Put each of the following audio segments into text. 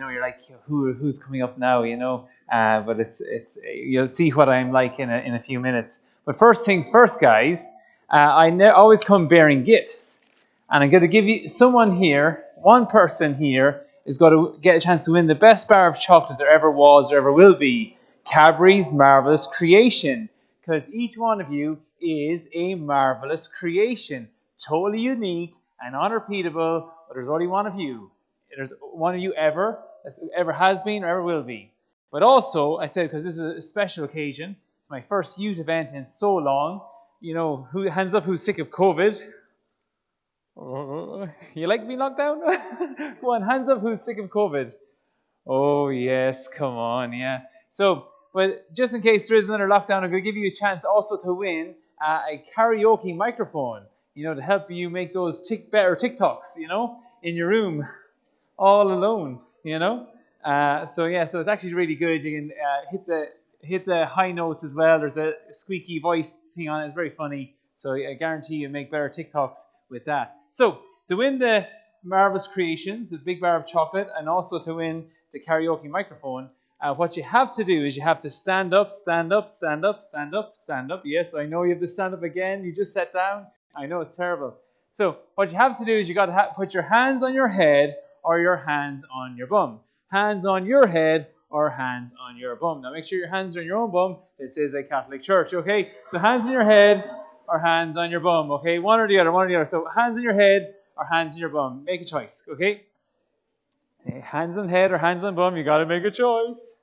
you're like, who's coming up now, but it's you'll see what I'm like in a few minutes. But first things first, guys, I always come bearing gifts, and I'm going to give you someone here, one person here is going to get a chance to win the best bar of chocolate there ever was or ever will be, Cadbury's Marvelous Creation, because each one of you is a marvelous creation, totally unique and unrepeatable, but there's only one of you. There's one of you ever has been or ever will be. But also, I said, because this is a special occasion, it's my first youth event in so long, hands up who's sick of COVID? You like being locked down? Come on, hands up who's sick of COVID? Oh, yes, come on, yeah. So, but just in case there is another lockdown, I'm going to give you a chance also to win a karaoke microphone, to help you make those better TikToks, in your room, all alone, So it's actually really good. You can hit the high notes as well. There's a squeaky voice thing on it. It's very funny. So I guarantee you make better TikToks with that. So to win the Marvelous Creations, the big bar of chocolate, and also to win the karaoke microphone, what you have to do is you have to stand up, stand up, stand up, stand up, stand up. Yes, I know you have to stand up again. You just sat down. I know it's terrible. So what you have to do is you got to put your hands on your head or your hands on your bum. Hands on your head or hands on your bum. Now make sure your hands are on your own bum. This is a Catholic church, okay? So hands on your head or hands on your bum, okay? One or the other, one or the other. So hands on your head or hands on your bum. Make a choice, okay? Hands on head or hands on bum, you got to make a choice.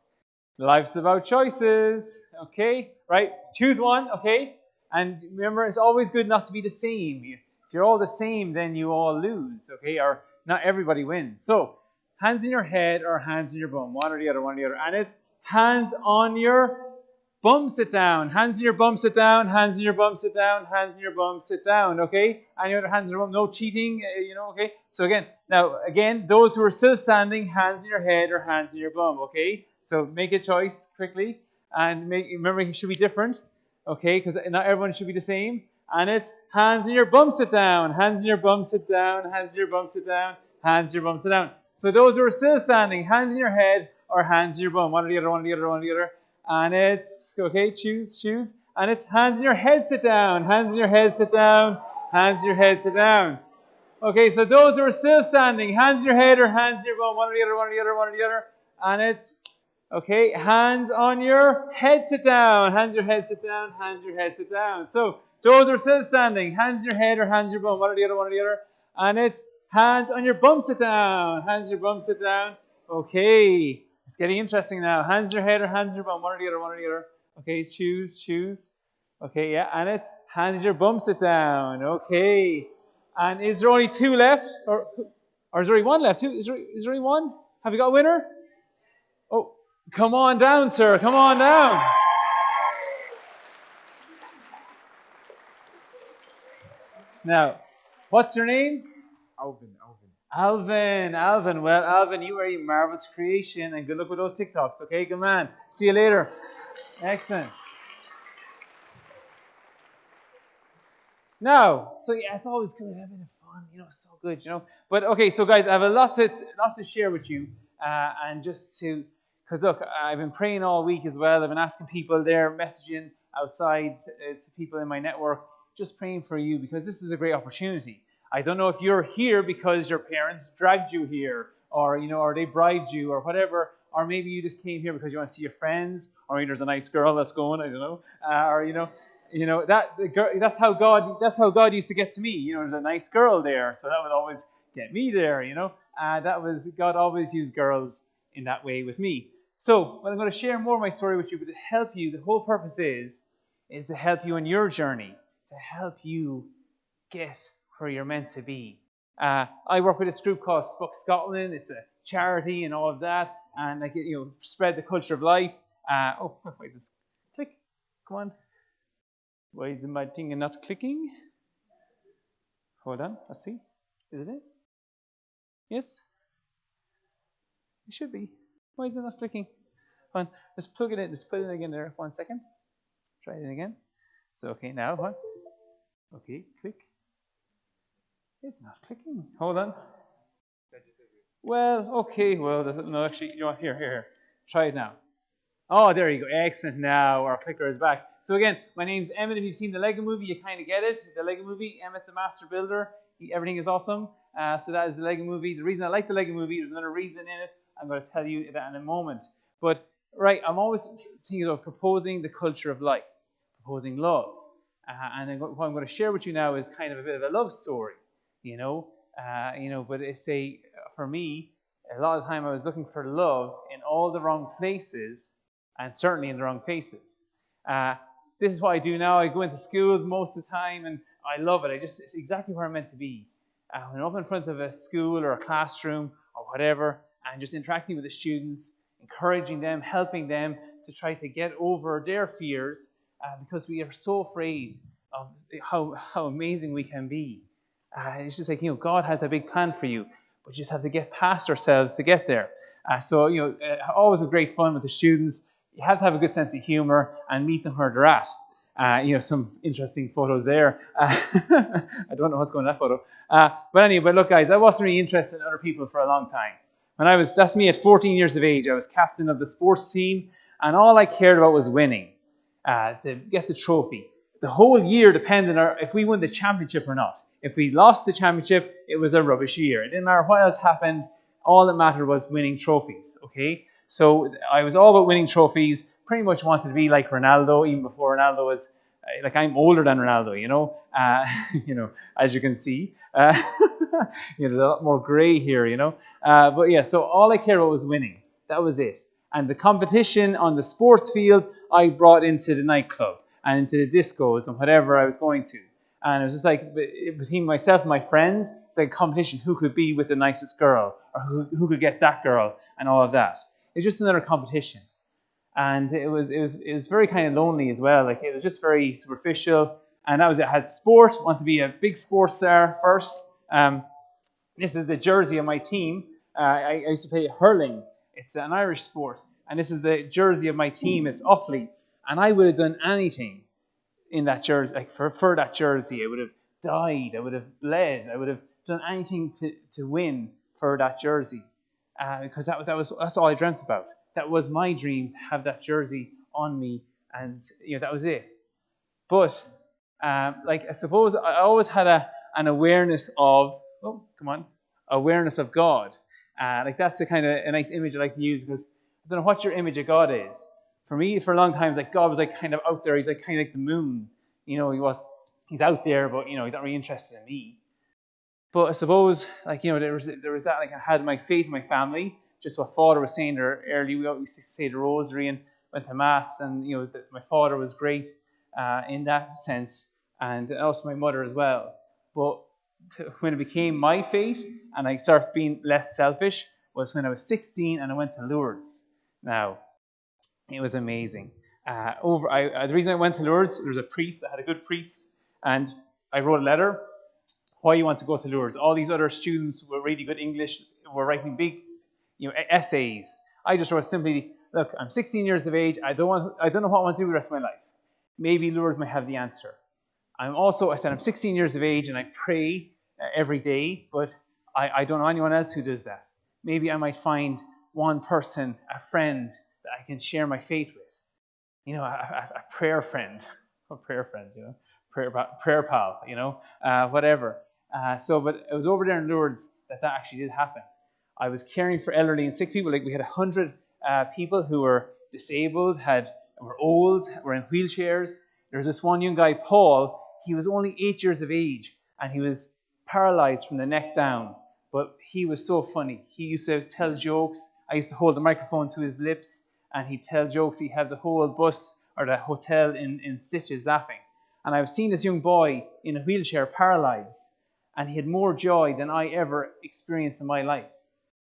Life's about choices, okay? Right? Choose one, okay? And remember, it's always good not to be the same. If you're all the same, then you all lose, okay? Or not everybody wins. So, hands in your head or hands in your bum. One or the other, one or the other. And it's hands on your bum, sit down. Hands in your bum, sit down. Hands in your bum, sit down. Hands in your bum, sit down, okay? And your other hands in your bum. No cheating, okay? So again, those who are still standing, hands in your head or hands in your bum, okay? So make a choice quickly. And remember, it should be different, okay? Because not everyone should be the same. And it's hands in your bum, sit down. Hands in your bum, sit down. Hands in your bum, sit down. Hands in your bum, sit down. So those who are still standing, hands in your head or hands in your bum. One or the other, one or the other, one or the other. And it's, okay, choose. And it's hands in your head, sit down. Hands in your head, sit down. Hands in your head, sit down. Okay, so those who are still standing, hands in your head or hands in your bum. One or the other, one or the other, one or the other. And it's, okay, hands on your head, sit down. Hands your head, sit down. Hands your head, sit down. So those are still standing. Hands in your head or hands in your bum. One or the other, one or the other. And it's hands on your bum, sit down. Hands on your bum, sit down. Okay, it's getting interesting now. Hands in your head or hands in your bum. One or the other, one or the other. Okay, choose. Okay, yeah, and it's hands on your bum, sit down. Okay. And is there only two left? Or is there only one left? Is there only one? Have you got a winner? Oh, come on down, sir. Come on down. Now, what's your name? Alvin. Well, Alvin, you are a marvelous creation, and good luck with those TikToks. Okay, good man. See you later. Excellent. Now, so yeah, it's always good to have a bit of fun. It's so good, But okay, so guys, I have a lot to share with you, and just because look, I've been praying all week as well. I've been asking people there, messaging outside to people in my network, just praying for you because this is a great opportunity. I don't know if you're here because your parents dragged you here, or or they bribed you, or whatever, or maybe you just came here because you want to see your friends, or maybe there's a nice girl that's going, I don't know, or that's how God used to get to me. There's a nice girl there, so that would always get me there. God always used girls in that way with me. So, I'm going to share more of my story with you, but to help you, the whole purpose is to help you on your journey, to help you get where you're meant to be. I work with this group called Spuck Scotland. It's a charity and all of that, and I get spread the culture of life. Wait, just click. Come on. Why is my thing not clicking? Hold on, let's see. Is it? Yes? It should be. Why is it not clicking? Hold on, let's plug it in. Let's put it again there. 1 second. Try it again. So, okay, now, what? Okay, click. It's not clicking. Hold on. Well, okay, well, no, actually, here. Try it now. Oh, there you go. Excellent. Now our clicker is back. So again, my name's Emmet. If you've seen the Lego movie, you kind of get it. The Lego movie, Emmet the Master Builder. Everything is awesome. So that is the Lego movie. The reason I like the Lego movie, there's another reason in it. I'm going to tell you that in a moment. But, right, I'm always thinking about proposing the culture of life, proposing love. And then what I'm going to share with you now is kind of a bit of a love story, but it's for me, a lot of the time I was looking for love in all the wrong places and certainly in the wrong faces. Uh, this is what I do now. I go into schools most of the time, and I love it. It's exactly where I'm meant to be. When I'm up in front of a school or a classroom or whatever, and just interacting with the students, encouraging them, helping them to try to get over their fears, because we are so afraid of how amazing we can be. It's just like, God has a big plan for you, but you just have to get past ourselves to get there. Always a great fun with the students. You have to have a good sense of humor and meet them where they're at. Some interesting photos there. I don't know what's going on in that photo. But look, guys, I wasn't really interested in other people for a long time. That's me at 14 years of age. I was captain of the sports team, and all I cared about was winning, to get the trophy. The whole year depended on if we won the championship or not. If we lost the championship, it was a rubbish year. It didn't matter what else happened. All that mattered was winning trophies, okay? So I was all about winning trophies, pretty much wanted to be like Ronaldo, even before Ronaldo was, I'm older than Ronaldo, as you can see. There's a lot more gray here, so all I cared about was winning. That was it. And the competition on the sports field, I brought into the nightclub and into the discos and whatever I was going to. And it was just like, between myself and my friends, it's like a competition, who could be with the nicest girl, or who could get that girl, and all of that. It's just another competition. And it was very kind of lonely as well. Like, it was just very superficial. And that was it. I had sport, wanted to be a big sports star first. This is the jersey of my team. I used to play hurling. It's an Irish sport. And this is the jersey of my team. It's Offaly. And I would have done anything in that jersey, like for that jersey. I would have died. I would have bled. I would have done anything to win for that jersey, because that's all I dreamt about. That was my dream, to have that jersey on me, and that was it. But I suppose I always had an awareness of awareness of God. That's a nice image I like to use, because I don't know what your image of God is. For me, for a long time, God was kind of out there. He's kind of like the moon. He's out there, but he's not really interested in me. But I suppose there was that. I had my faith in my family. Just what Father was saying there earlier. We always used to say the Rosary and went to Mass, and my father was great in that sense, and also my mother as well. But when it became my faith and I started being less selfish was when I was 16 and I went to Lourdes. Now, it was amazing. The reason I went to Lourdes, there was a priest. I had a good priest, and I wrote a letter. Why you want to go to Lourdes? All these other students who were really good English were writing big, essays. I just wrote simply, look, I'm 16 years of age. I don't know what I want to do the rest of my life. Maybe Lourdes might have the answer. I said I'm 16 years of age and I pray every day, but I don't know anyone else who does that. Maybe I might find one person, a friend, that I can share my faith with. A prayer friend. A prayer friend, prayer pal, whatever. But it was over there in Lourdes that actually did happen. I was caring for elderly and sick people. We had 100 people who were disabled, were old, were in wheelchairs. There was this one young guy, Paul. He was only 8 years of age, and he was paralyzed from the neck down. But he was so funny. He used to tell jokes. I used to hold the microphone to his lips, and he'd tell jokes. He had the whole bus or the hotel in stitches laughing. And I've seen this young boy in a wheelchair paralyzed, and he had more joy than I ever experienced in my life.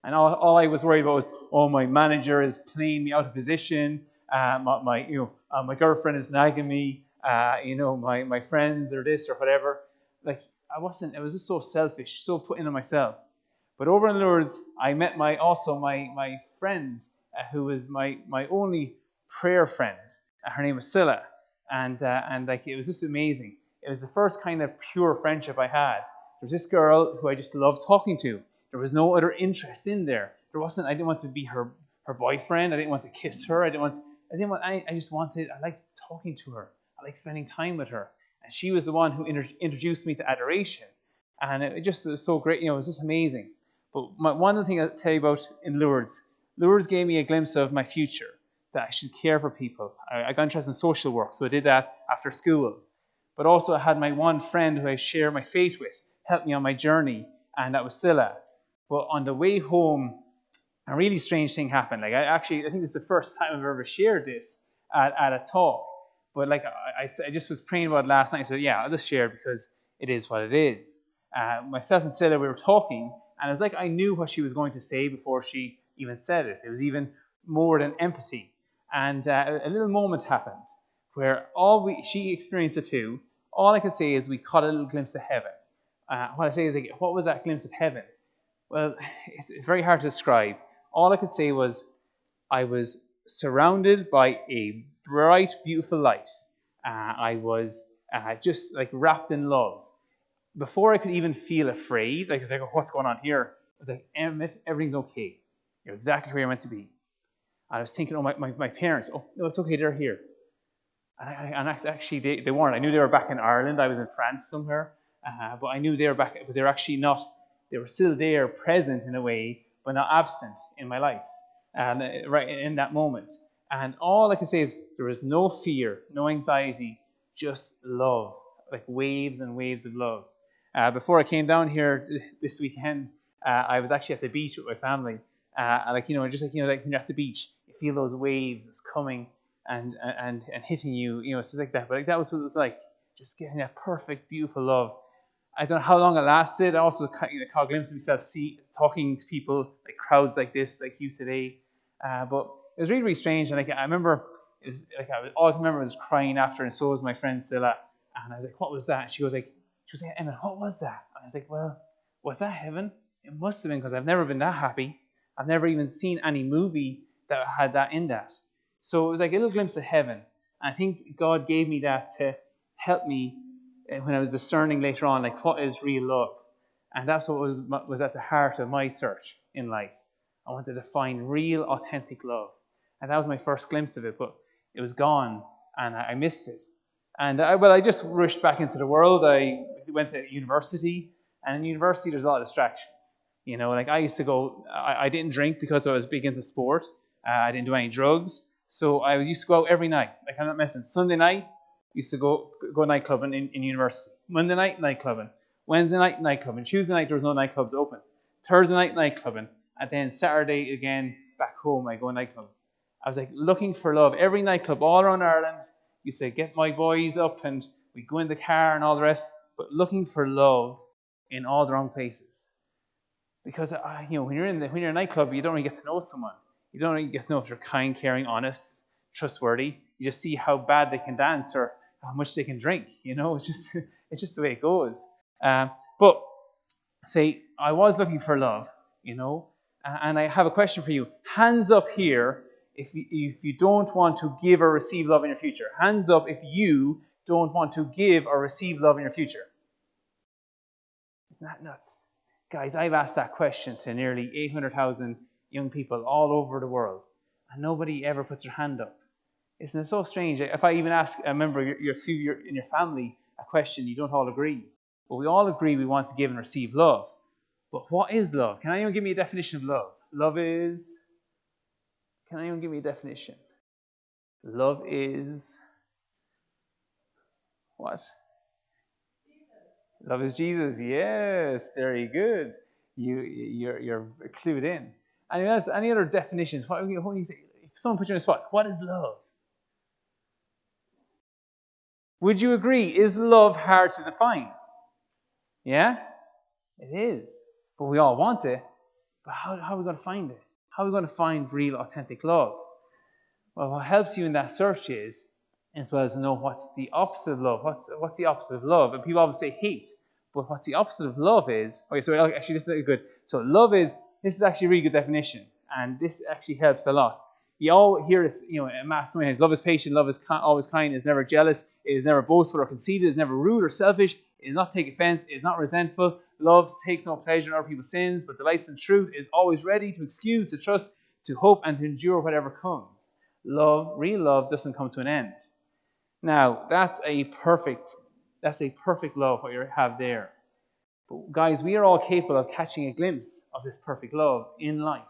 And all I was worried about was, my manager is playing me out of position. My girlfriend is nagging me. My friends are this or whatever. I was just so selfish, so put into myself. But over in Lourdes, I met my friend, who was my only prayer friend. Her name was Scylla, and it was just amazing. It was the first kind of pure friendship I had. There was this girl who I just loved talking to. There was no other interest in there. I didn't want to be her boyfriend. I didn't want to kiss her. I just wanted, I liked talking to her. I liked spending time with her. And she was the one who introduced me to adoration. And it just was so great, it was just amazing. But one of the things I'll tell you about in Lourdes gave me a glimpse of my future, that I should care for people. I got interested in social work, so I did that after school. But also I had my one friend who I share my faith with, helped me on my journey, and that was Scylla. But on the way home, a really strange thing happened. I think it's the first time I've ever shared this at a talk. But I just was praying about it last night. I said, yeah, I'll just share it because it is what it is. Myself and Scylla, we were talking, and it was like I knew what she was going to say before she even said it. It was even more than empathy. And a little moment happened where she experienced it too. All I can say is we caught a little glimpse of heaven. What I say is, what was that glimpse of heaven? Well, it's very hard to describe. All I could say was I was surrounded by a bright, beautiful light. I was just wrapped in love. Before I could even feel afraid, I was like, oh, what's going on here? I was like, Emmet, everything's okay. You're exactly where you're meant to be. And I was thinking, my parents, oh, no, it's okay, they're here. And actually, they weren't. I knew they were back in Ireland. I was in France somewhere. But I knew they were back, but they were actually not. They were still there, present in a way, but not absent in my life, right in that moment. And all I can say is there was no fear, no anxiety, just love, like waves and waves of love. Before I came down here this weekend, I was actually at the beach with my family. Like when you're at the beach, you feel those waves that's coming and hitting you, it's just like that. But that was what it was like, just getting that perfect, beautiful love. I don't know how long it lasted. I also caught a glimpse of myself talking to people, like crowds like this, like you today. But it was really, really strange. And I remember, all I can remember was crying after, and so was my friend Scylla. And I was like, what was that? And she was like, Emma, what was that? And I was like, well, was that heaven? It must have been, because I've never been that happy. I've never even seen any movie that had that in that. So it was like a little glimpse of heaven. And I think God gave me that to help me when I was discerning later on, what is real love? And that's what was at the heart of my search in life. I wanted to find real, authentic love. And that was my first glimpse of it, but it was gone, and I missed it. And I just rushed back into the world. I went to university, and in university there's a lot of distractions. I used to go, I didn't drink because I was big into sport. I didn't do any drugs. So I used to go out every night. I'm not messing. Sunday night, used to go nightclubbing in university. Monday night, nightclubbing. Wednesday night, nightclubbing. Tuesday night, there was no nightclubs open. Thursday night, nightclubbing. And then Saturday, again, back home, I go nightclubbing. I was looking for love. Every nightclub all around Ireland, used to get my boys up and we'd go in the car and all the rest, but looking for love in all the wrong places. Because, when you're in a nightclub, you don't really get to know someone. You don't really get to know if they're kind, caring, honest, trustworthy. You just see how bad they can dance or how much they can drink. It's just the way it goes. But say I was looking for love, and I have a question for you. Hands up here if you don't want to give or receive love in your future. Hands up if you don't want to give or receive love in your future. Isn't that nuts? Guys, I've asked that question to nearly 800,000 young people all over the world, and nobody ever puts their hand up. Isn't it so strange? If I even ask a member in your family a question, you don't all agree. But we all agree we want to give and receive love. But what is love? Can anyone give me a definition of love? Can anyone give me a definition? Love is what? Jesus. Love is Jesus. Yes, very good. You're clued in. Any other definitions? What do you say? If someone puts you on the spot, what is love? Would you agree? Is love hard to define? Yeah? It is. But we all want it. But how are we going to find it? How are we going to find real, authentic love? Well, what helps you in that search is, as well as to know what's the opposite of love. What's the opposite of love? And people always say hate. But what's the opposite of love is... Okay, so actually this is good. So love is... This is actually a really good definition. And this actually helps a lot. you all hear this, a mass amount of times. Love is patient, love is always kind, is never jealous, it is never boastful or conceited, is never rude or selfish, it is not take offense, it is not resentful, love takes no pleasure in other people's sins, but delights in truth, is always ready to excuse, to trust, to hope, and to endure whatever comes. Love, real love, doesn't come to an end. Now, that's a perfect love, what you have there. But guys, we are all capable of catching a glimpse of this perfect love in life.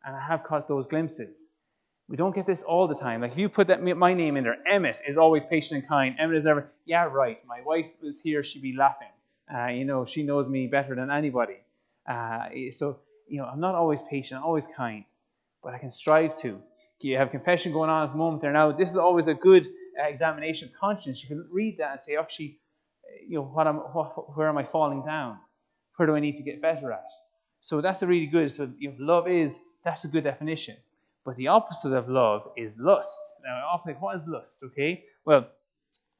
And I have caught those glimpses. We don't get this all the time. Like if you put my name in there, Emmet is always patient and kind. Emmet is ever, yeah, right. My wife was here, she'd be laughing. She knows me better than anybody. I'm not always patient, always kind, but I can strive to. You have confession going on at the moment there now. This is always a good examination of conscience. You can read that and say, actually, where am I falling down? Where do I need to get better at? So that's a really good. So that's a good definition. But the opposite of love is lust. Now, what is lust? Okay, well,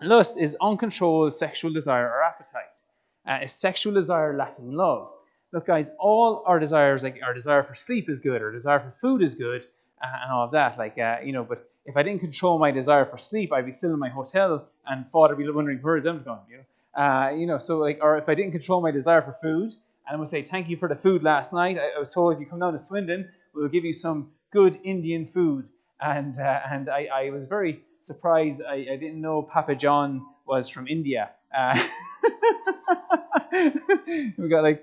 lust is uncontrolled sexual desire or appetite. A sexual desire lacking love. Look, guys, all our desires, like our desire for sleep is good, our desire for food is good, and all of that. But if I didn't control my desire for sleep, I'd be still in my hotel, and father would be wondering where is Emmet going. Or if I didn't control my desire for food, and I would say thank you for the food last night. I was told if you come down to Swindon, we'll give you some good Indian food, and I was very surprised. I didn't know Papa John was from India. We got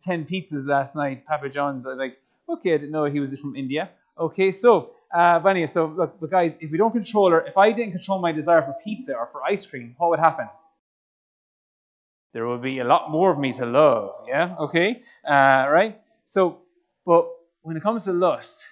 10 pizzas last night. Papa John's. Okay, I didn't know he was from India. Okay, but anyway, look, guys, if I didn't control my desire for pizza or for ice cream, what would happen? There would be a lot more of me to love. Yeah, okay, right. But when it comes to lust,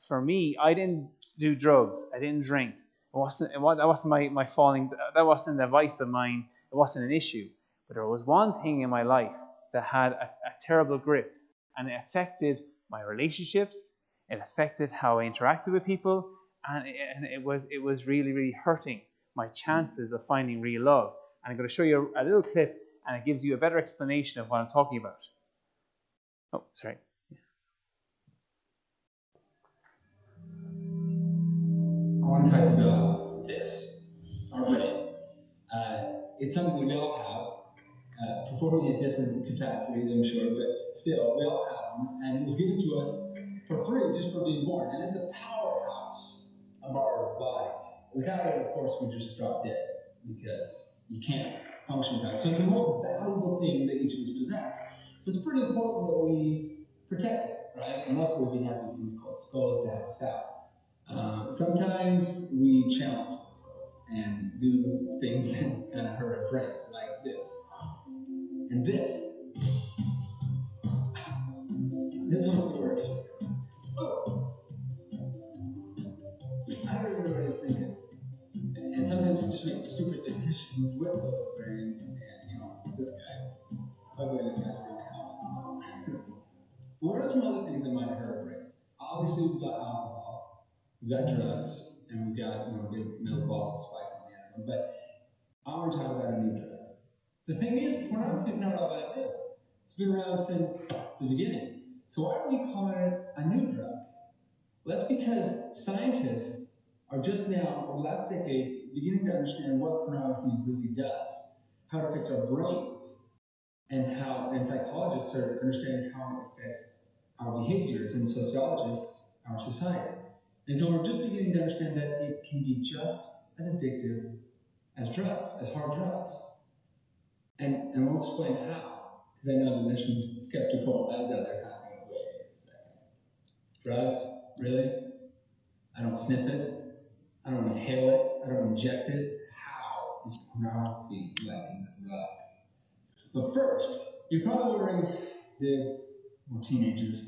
for me, I didn't do drugs. I didn't drink. That wasn't my falling. That wasn't a vice of mine. It wasn't an issue. But there was one thing in my life that had a terrible grip, and it affected my relationships. It affected how I interacted with people, and it was really, really hurting my chances of finding real love. And I'm going to show you a little clip, and it gives you a better explanation of what I'm talking about. Oh, sorry. I want to talk about this, our brain. It's something that we all have, performing at different capacities, I'm sure, but still, we all have them. And it was given to us for free just for being born. And it's a powerhouse of our bodies. Without it, of course, we just drop dead because you can't function without it. So it's the most valuable thing that each of us possess. So it's pretty important that we protect it, right? And luckily, we have these things called skulls to help us out. Sometimes we challenge those skulls and do things that kind of hurt our brains, like this. And this. This one's the worst. Oh, I don't even know what he's thinking. And sometimes we just make stupid decisions with those brains. And, this guy, luckily this guy's wearing a helmet. So. What are some other things that might hurt our brains? Obviously, we've got alcohol, we've got drugs, and we've got big metal balls with spikes on the end of them. But I want to talk about a new drug. The thing is, pornography is not all that new. It's been around since the beginning. So why are we calling it a new drug? Well, that's because scientists are just now, over the last decade, beginning to understand what pornography really does, how it affects our brains, and psychologists are understanding how it affects our behaviors, and sociologists, our society. And so we're just beginning to understand that it can be just as addictive as drugs, as hard drugs. And we'll explain how, because I know that there's some skeptical eyes out there kind of going, wait a second. Drugs? Really? I don't sniff it. I don't inhale it. I don't inject it. How is pornography like a drug? But first, you're probably wondering, teenagers,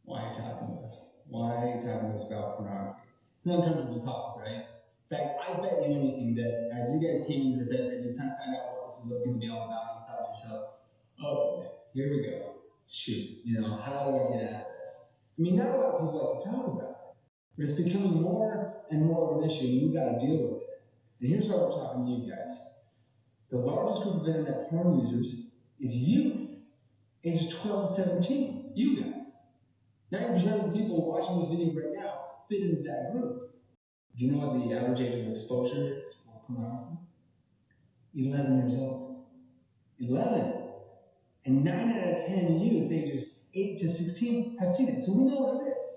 why are you talking to us? Why are you talking to us about pornography? It's an uncomfortable topic, right? In fact, I bet you anything that as you guys came into this, as you kind of found out what this was going to be all about, you thought to yourself, oh, here we go. Shoot, how do I get out of this? I mean, not a lot of people like to talk about it, but it's becoming more and more of an issue, and we've got to deal with it. And here's why we're talking to you guys. The largest group of internet porn users is youth, ages 12 to 17. You guys. 90% of the people watching this video right now fit into that group. Do you know what the average age of exposure is for pornography? 11 years old. 11. And 9 out of 10 youth ages 8 to 16 have seen it. So we know what it is.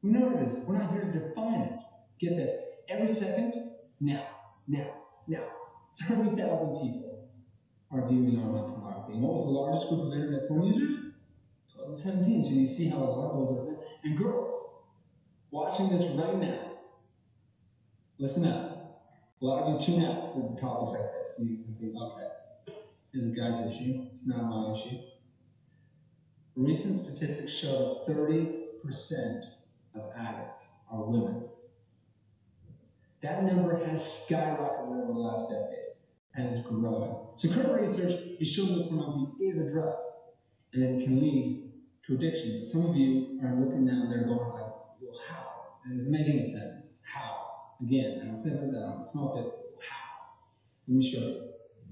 We know what it is. We're not here to define it. Get this. Every second, now, now, now, 30,000 people are viewing online pornography. And what was the largest group of internet porn users? 12 to 17. So you see how a lot of those are there. And girls, watching this right now, listen up. A lot of you tune out for topics like this. You can think, okay, it's a guy's issue. It's not my issue. Recent statistics show that 30% of addicts are women. That number has skyrocketed over the last decade and is growing. So current research is showing that pornography is a drug and that it can lead to addiction. But some of you are looking now and they're going like, well, how? And it doesn't make any sense. How? Again, I don't say that, I don't smoke it. How? Let me show you.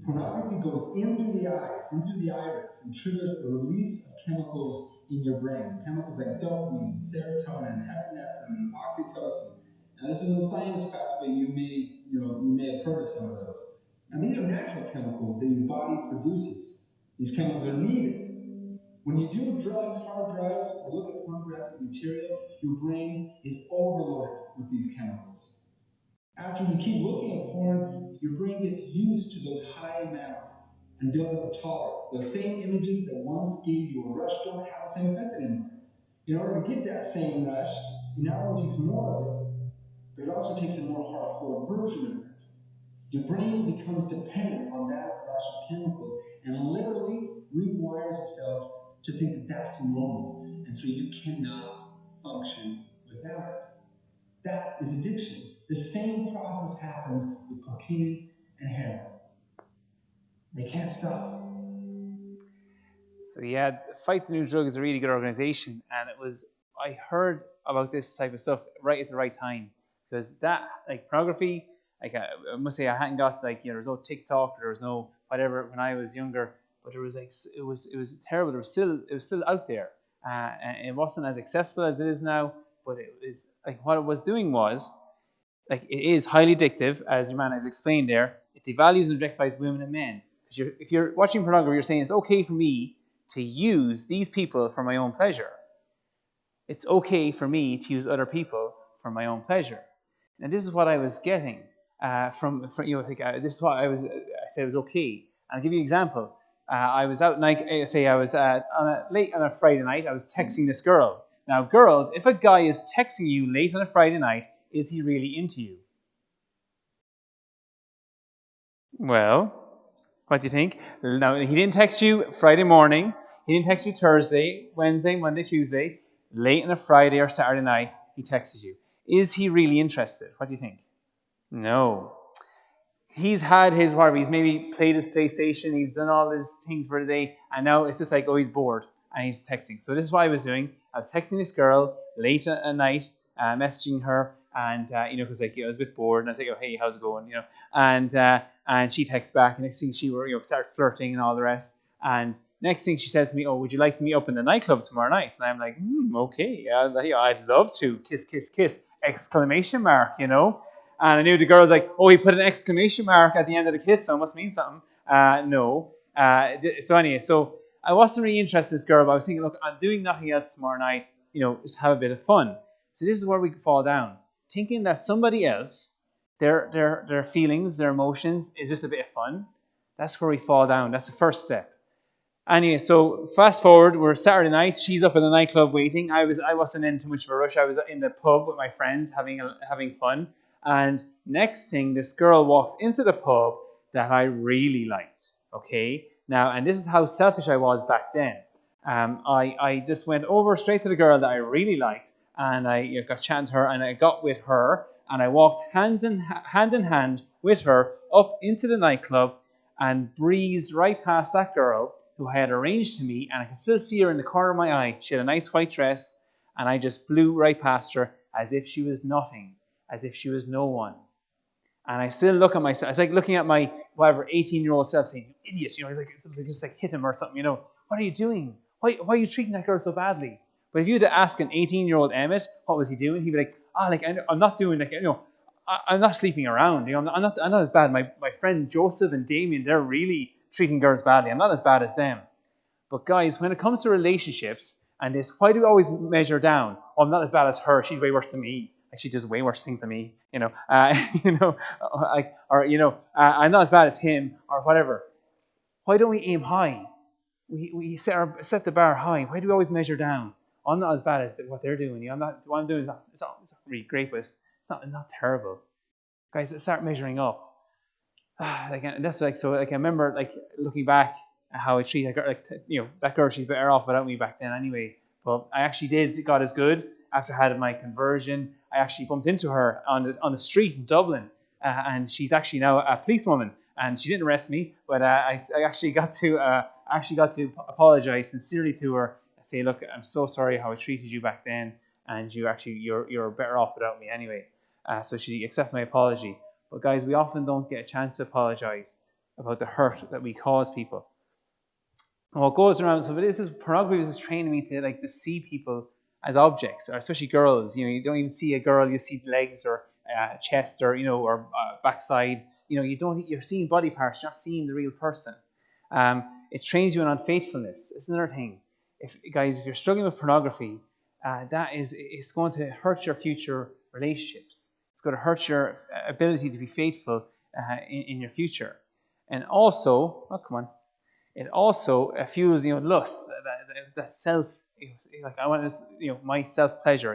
Pornography goes in through the eyes, in through the iris, and triggers the release of chemicals in your brain. Chemicals like dopamine, serotonin, epinephrine, oxytocin. Now this isn't science facts, but you may have heard of some of those. Now these are natural chemicals that your body produces. These chemicals are needed. When you do drugs, hard drugs, or look at pornographic material, your brain is overloaded with these chemicals. After you keep looking at porn, your brain gets used to those high amounts and builds up a tolerance. Those same images that once gave you a rush don't have the same effect anymore. In order to get that same rush, it not only takes more of it, but it also takes a more hardcore version of it. Your brain becomes dependent on that rush of chemicals and literally rewires itself to think that that's normal. And so you cannot function without it. That is addiction. The same process happens with cocaine and heroin. They can't stop. So yeah, Fight the New Drug is a really good organization, and I heard about this type of stuff right at the right time, because that, like, pornography, like, I must say I hadn't got, like, there was no TikTok, there was no whatever when I was younger, but there was, like, it was terrible. It was still out there, and it wasn't as accessible as it is now. But it was like, what it was doing was, like, it is highly addictive, as your man has explained there. It devalues and objectifies women and men. Because if you're watching pornography, you're saying it's okay for me to use these people for my own pleasure. It's okay for me to use other people for my own pleasure. And this is what I was getting from this is what I said it was okay. I'll give you an example. I was out night. Say I was late on a Friday night. I was texting this girl. Now, girls, if a guy is texting you late on a Friday night, is he really into you? Well, what do you think? Now, he didn't text you Friday morning. He didn't text you Thursday, Wednesday, Monday, Tuesday. Late on a Friday or Saturday night, he texts you. Is he really interested? What do you think? No. He's had his whatever. He's maybe played his PlayStation. He's done all his things for the day. And now it's just like, oh, he's bored. And he's texting. So this is what I was doing. I was texting this girl late at night, messaging her. And, because, like, I was a bit bored. And I was like, oh, hey, how's it going? And she texts back. And next thing she started flirting and all the rest. And next thing she said to me, oh, would you like to meet up in the nightclub tomorrow night? And I'm like, okay, I'd love to. Kiss, kiss, kiss, exclamation mark, And I knew the girl was like, oh, he put an exclamation mark at the end of the kiss, so it must mean something. No. So anyway, so I wasn't really interested in this girl, but I was thinking, look, I'm doing nothing else tomorrow night, just have a bit of fun. So this is where we fall down. Thinking that somebody else, their feelings, their emotions, is just a bit of fun. That's where we fall down. That's the first step. Anyway, so fast forward, we're Saturday night. She's up in the nightclub waiting. I wasn't in too much of a rush. I was in the pub with my friends having fun. And next thing, this girl walks into the pub that I really liked. Okay, now, and this is how selfish I was back then. I just went over straight to the girl that I really liked, and I got chatting to her, and I got with her, and I walked hand in hand with her up into the nightclub, and breezed right past that girl who I had arranged to meet, and I can still see her in the corner of my eye. She had a nice white dress, and I just blew right past her as if she was nothing, as if she was no one. And I still look at myself. It's like looking at my 18-year-old self saying, "You idiot!" It was like just like hit him or something. What are you doing? Why are you treating that girl so badly? But if you had to ask an 18-year-old Emmet what was he doing, he'd be like, I'm not doing I'm not sleeping around. I'm not as bad. My friend Joseph and Damien, they're really treating girls badly. I'm not as bad as them. But guys, when it comes to relationships and this, why do we always measure down? Oh, I'm not as bad as her. She's way worse than me. She does way worse things than me. I'm not as bad as him or whatever. Why don't we aim high? We set the bar high. Why do we always measure down? I'm not as bad as what they're doing. I'm not. What I'm doing is not. It's not really great, but it's not terrible. Guys, let's start measuring up. And that's so. I remember looking back at how I treated that girl. That girl, she's better off without me back then anyway. But I actually did God is good. After I had my conversion, I actually bumped into her on the street in Dublin, and she's actually now a policewoman. And she didn't arrest me, but I actually got to apologize sincerely to her and say, look, I'm so sorry how I treated you back then, and you're better off without me anyway. So she accepted my apology. But guys, we often don't get a chance to apologize about the hurt that we cause people. And what goes around, so this is pornography is training me to see people as objects, or especially girls. You don't even see a girl, you see legs or chest or backside. You're seeing body parts, you're not seeing the real person. It trains you in unfaithfulness. It's another thing. If you're struggling with pornography, it's going to hurt your future relationships. It's going to hurt your ability to be faithful in your future. And also, it also fuels lust, that self. I want this, my self pleasure.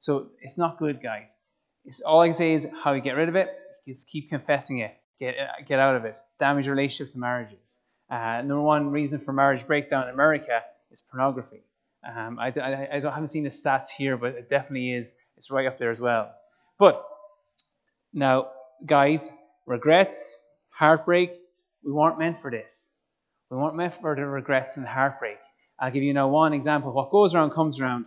So it's not good, guys. It's all I can say is how you get rid of it. Just keep confessing it. Get out of it. Damage relationships and marriages. Number one reason for marriage breakdown in America is pornography. I haven't seen the stats here, but it definitely is. It's right up there as well. But now, guys, regrets, heartbreak, we weren't meant for this. We weren't meant for the regrets and heartbreak. I'll give you now one example. What goes around comes around.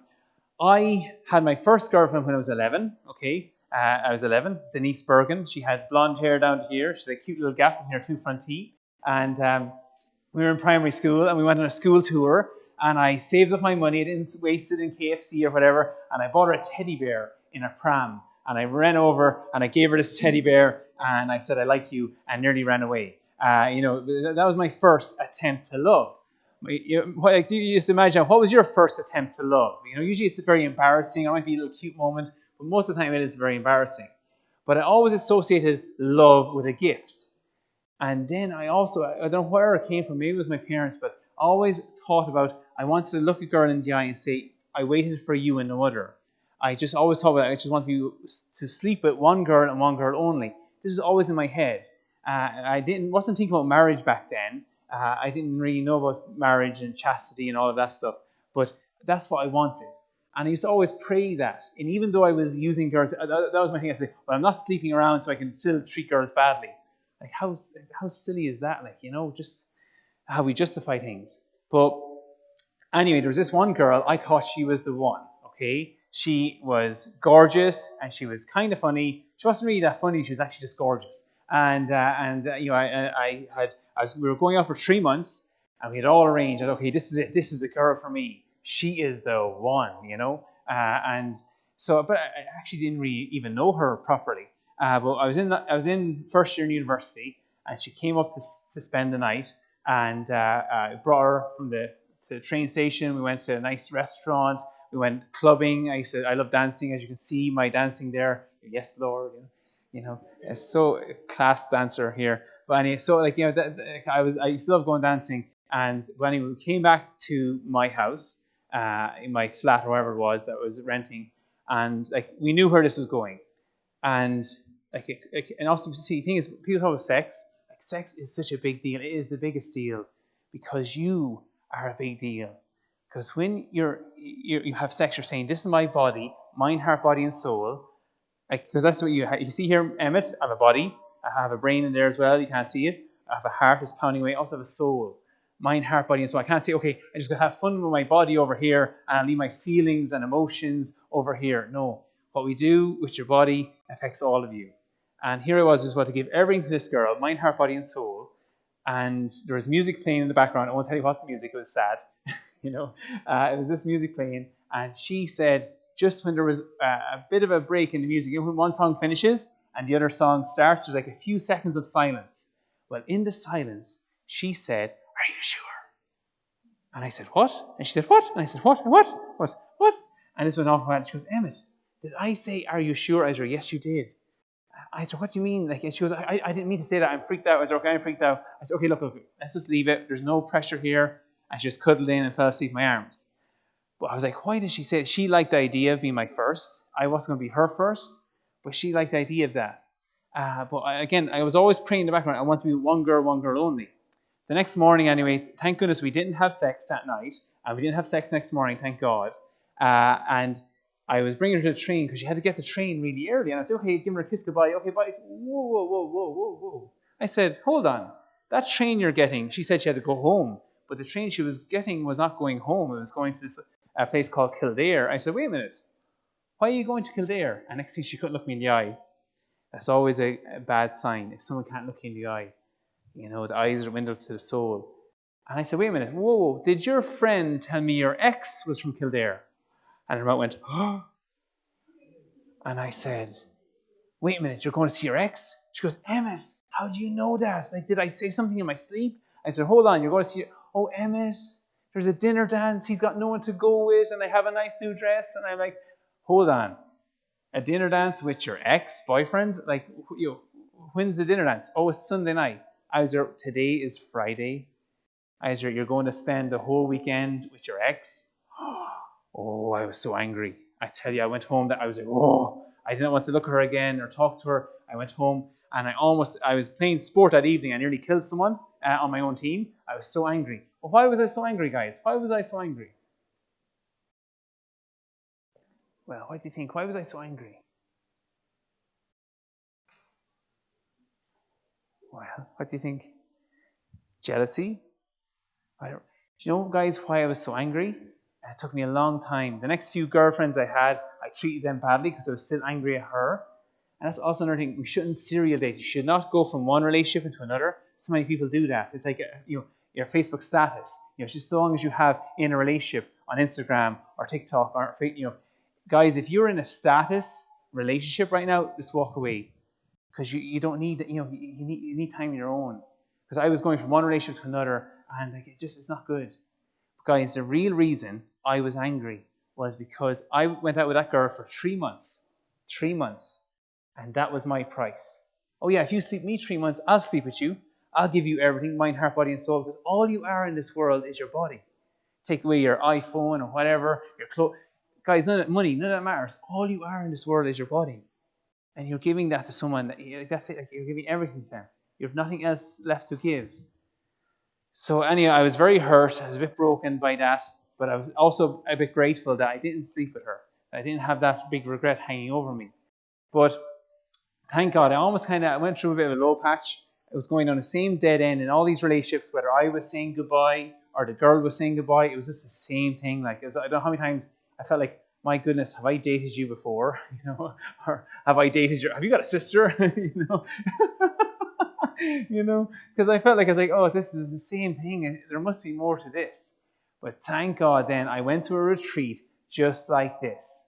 I had my first girlfriend when I was 11. Okay, I was 11. Denise Bergen. She had blonde hair down to here. She had a cute little gap in her two front teeth. And we were in primary school, and we went on a school tour. And I saved up my money. I didn't waste it in KFC or whatever. And I bought her a teddy bear in a pram. And I ran over and I gave her this teddy bear. And I said, "I like you," and nearly ran away. That was my first attempt to love. You just imagine, what was your first attempt to love? Usually it's very embarrassing. It might be a little cute moment, but most of the time it is very embarrassing. But I always associated love with a gift. And then I don't know where it came from. Maybe it was my parents, but I always thought about, I wanted to look a girl in the eye and say, "I waited for you and no other." I just always thought about, I just want you to sleep with one girl and one girl only. This is always in my head. I wasn't thinking about marriage back then. I didn't really know about marriage and chastity and all of that stuff, but that's what I wanted. And I used to always pray that. And even though I was using girls, that was my thing. I said, "Well, I'm not sleeping around so I can still treat girls badly." How silly is that? Just how we justify things. But anyway, there was this one girl, I thought she was the one, okay? She was gorgeous, and she was kind of funny. She wasn't really that funny, she was actually just gorgeous. And we were going out for 3 months, and we had all arranged that, okay, this is it, this is the girl for me. She is the one, but I actually didn't really even know her properly. But I was in first year in university, and she came up to spend the night, and I brought her to the train station. We went to a nice restaurant. We went clubbing. I love dancing, as you can see my dancing there. Yes, Lord. It's so class dancer here. But anyway, so I used to love going dancing. And when we came back to my house, in my flat or wherever it was that I was renting, and we knew where this was going. And and also the thing is, people talk about sex. Sex is such a big deal. It is the biggest deal because you are a big deal. Because when you have sex, you're saying, "This is my body, mind, heart, body, and soul." Because that's what you see here, Emmet. I have a body. I have a brain in there as well. You can't see it. I have a heart that's pounding away. I also have a soul, mind, heart, body, and soul. I can't say, "Okay, I'm just gonna have fun with my body over here, and I'll leave my feelings and emotions over here." No. What we do with your body affects all of you. And here I was just about to give everything to this girl, mind, heart, body, and soul. And there was music playing in the background. I won't tell you what the music was. Sad. It was this music playing. And she said, just when there was a bit of a break in the music, when one song finishes and the other song starts, there's like a few seconds of silence. Well, in the silence, she said, "Are you sure?" And I said, "What?" And she said, "What?" And I said, "What? What? What? What?" And this went on for a while. She goes, "Emmet, did I say, 'Are you sure?'" I said, "Yes, you did." I said, "What do you mean?" Like, and she goes, I didn't mean to say that. I'm freaked out. I said, "Okay, I'm freaked out." I said, "Okay, look, let's just leave it. There's no pressure here." And she just cuddled in and fell asleep in my arms. But I was like, why did she say it? She liked the idea of being my first. I wasn't going to be her first, but she liked the idea of that. Again, I was always praying in the background, I want to be one girl only. The next morning, anyway, thank goodness we didn't have sex that night, and we didn't have sex next morning, thank God. And I was bringing her to the train because she had to get the train really early. And I said, "Okay, give her a kiss goodbye." "Okay, bye." I said, whoa. I said, "Hold on. That train you're getting," she said she had to go home. But the train she was getting was not going home. It was going to this place called Kildare. I said, "Wait a minute. Why are you going to Kildare?" And next thing, she couldn't look me in the eye. That's always a bad sign if someone can't look you in the eye. You know, the eyes are windows to the soul. And I said, "Wait a minute. Whoa. Did your friend tell me your ex was from Kildare?" And her mouth went, "Oh." And I said, "Wait a minute. You're going to see your ex?" She goes, "Emmet, how do you know that? Like, did I say something in my sleep?" I said, "Hold on. You're going to see, oh, Emmet, there's a dinner dance. He's got no one to go with, and I have a nice new dress." And I'm like, "Hold on. A dinner dance with your ex-boyfriend? Like, when's the dinner dance?" "Oh, it's Sunday night." I was there, "Today is Friday." I was there, "You're going to spend the whole weekend with your ex?" Oh, I was so angry. I tell you, I went home that I was like, oh, I didn't want to look at her again or talk to her. I went home and I was playing sport that evening. I nearly killed someone on my own team. I was so angry. Well, why was I so angry, guys? Why was I so angry? Well, what do you think? Why was I so angry? Well, what do you think? Jealousy? I don't. Do you know, guys, why I was so angry? It took me a long time. The next few girlfriends I had, I treated them badly because I was still angry at her. And that's also another thing. We shouldn't serial date. You should not go from one relationship into another. So many people do that. It's like your Facebook status. Just so long as you have in a relationship on Instagram or TikTok or guys, if you're in a status relationship right now, just walk away because you don't need you need time on your own. Because I was going from one relationship to another, and like it's not good. But guys, the real reason I was angry was because I went out with that girl for 3 months. 3 months. And that was my price. Oh yeah, if you sleep with me 3 months, I'll sleep with you. I'll give you everything, mind, heart, body, and soul, because all you are in this world is your body. Take away your iPhone or whatever, your clothes. Guys, none of that money, none of that matters. All you are in this world is your body. And you're giving that to someone, that's it, like you're giving everything to them. You have nothing else left to give. So anyway, I was very hurt. I was a bit broken by that, but I was also a bit grateful that I didn't sleep with her. I didn't have that big regret hanging over me. But thank God, I went through a bit of a low patch. I was going on the same dead end in all these relationships, whether I was saying goodbye or the girl was saying goodbye. It was just the same thing. Like, I don't know how many times I felt like, my goodness, have I dated you before? Or have I dated have you got a sister? Because I felt like I was like, oh, this is the same thing. There must be more to this. But thank God, then I went to a retreat just like this.